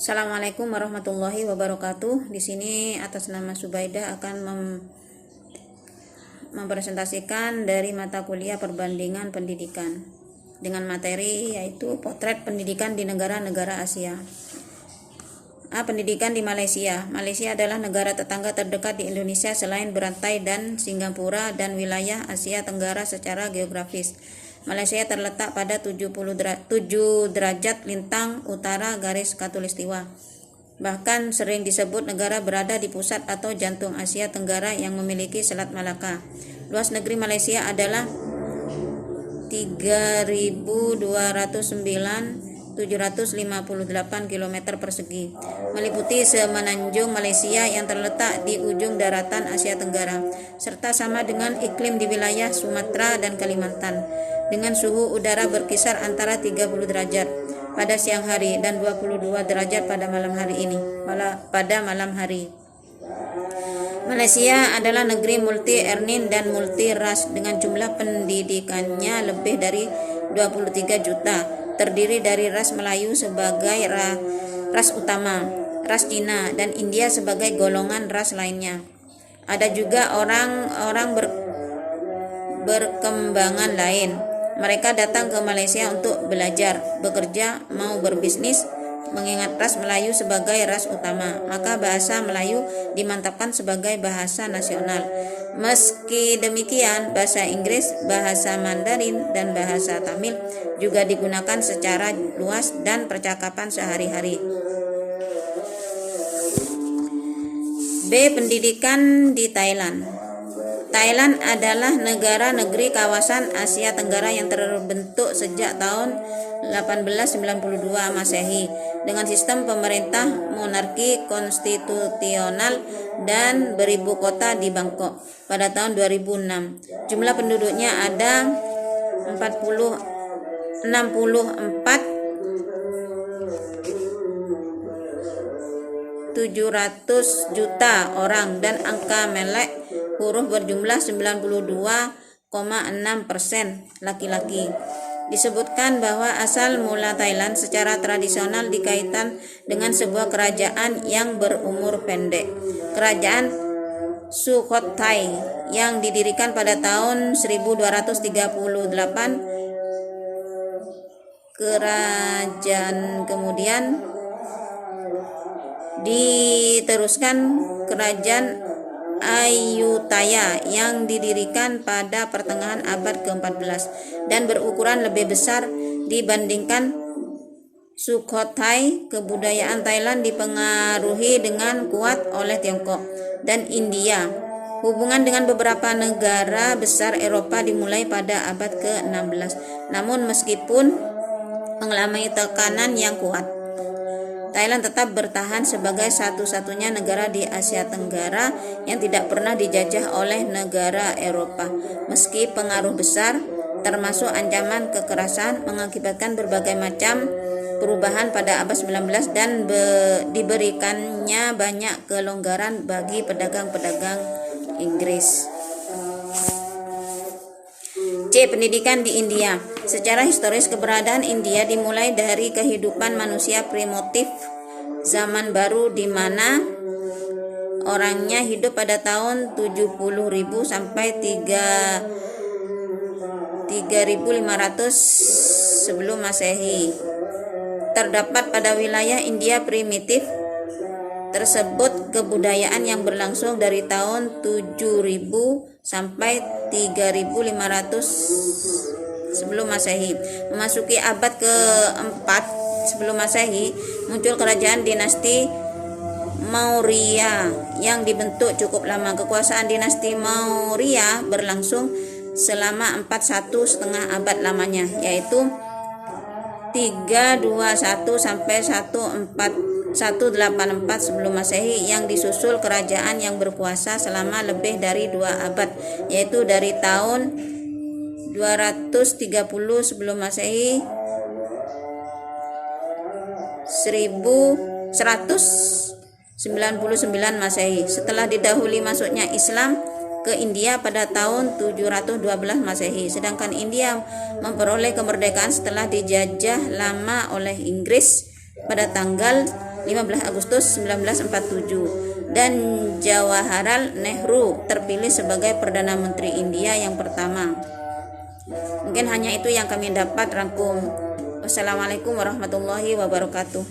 Assalamualaikum warahmatullahi wabarakatuh. Di sini atas nama Subaidah akan mempresentasikan dari mata kuliah perbandingan pendidikan dengan materi yaitu potret pendidikan di negara-negara Asia. Pendidikan di Malaysia. Malaysia adalah negara tetangga terdekat di Indonesia selain Berantai dan Singapura dan wilayah Asia Tenggara secara geografis. Malaysia terletak pada 7 derajat lintang utara garis khatulistiwa. Bahkan sering disebut negara berada di pusat atau jantung Asia Tenggara yang memiliki Selat Malaka. Luas negeri Malaysia adalah 3.209.758 km persegi, meliputi semenanjung Malaysia yang terletak di ujung daratan Asia Tenggara, serta sama dengan iklim di wilayah Sumatera dan Kalimantan, dengan suhu udara berkisar antara 30 derajat pada siang hari dan 22 derajat pada malam hari. Malaysia adalah negeri multi etnis dan multi ras dengan jumlah pendidikannya lebih dari 23 juta, terdiri dari ras Melayu sebagai ras utama, ras Cina dan India sebagai golongan ras lainnya. Ada juga orang berkembangan lain. Mereka datang ke Malaysia untuk belajar, bekerja, mau berbisnis. Mengingat ras Melayu sebagai ras utama, maka bahasa Melayu dimantapkan sebagai bahasa nasional. Meski demikian, bahasa Inggris, bahasa Mandarin, dan bahasa Tamil juga digunakan secara luas dan percakapan sehari-hari. B. Pendidikan di Thailand. Thailand adalah negara-negeri kawasan Asia Tenggara yang terbentuk sejak tahun 1892 Masehi dengan sistem pemerintah monarki konstitusional dan beribu kota di Bangkok pada tahun 2006. Jumlah penduduknya ada 700 juta orang dan angka melek huruf berjumlah 92,6% laki-laki. Disebutkan bahwa asal mula Thailand secara tradisional dikaitkan dengan sebuah kerajaan yang berumur pendek, Kerajaan Sukhothai, yang didirikan pada tahun 1238. Kerajaan kemudian diteruskan Kerajaan Ayutthaya yang didirikan pada pertengahan abad ke-14 dan berukuran lebih besar dibandingkan Sukhothai. Kebudayaan Thailand dipengaruhi dengan kuat oleh Tiongkok dan India. Hubungan dengan beberapa negara besar Eropa dimulai pada abad ke-16. Namun meskipun mengalami tekanan yang kuat, Thailand tetap bertahan sebagai satu-satunya negara di Asia Tenggara yang tidak pernah dijajah oleh negara Eropa. Meski pengaruh besar, termasuk ancaman kekerasan, mengakibatkan berbagai macam perubahan pada abad 19 dan diberikannya banyak kelonggaran bagi pedagang-pedagang Inggris. C. Pendidikan di India. Secara historis, keberadaan India dimulai dari kehidupan manusia primitif zaman baru di mana orangnya hidup pada tahun 70.000 sampai 3.500 sebelum Masehi. Terdapat pada wilayah India primitif tersebut kebudayaan yang berlangsung dari tahun 7.000 sampai 3.500 sebelum Masehi. Memasuki abad ke-4 sebelum Masehi, muncul kerajaan dinasti Maurya yang dibentuk cukup lama. Kekuasaan dinasti Maurya berlangsung selama 1,5 abad lamanya, yaitu 321 sampai 184 sebelum Masehi, yang disusul kerajaan yang berkuasa selama lebih dari 2 abad, yaitu dari tahun 230 sebelum Masehi 1199 Masehi. Setelah didahului masuknya Islam ke India pada tahun 712 Masehi, sedangkan India memperoleh kemerdekaan setelah dijajah lama oleh Inggris pada tanggal 15 Agustus 1947 dan Jawaharlal Nehru terpilih sebagai Perdana Menteri India yang pertama. Mungkin hanya itu yang kami dapat rangkum. Wassalamualaikum warahmatullahi wabarakatuh.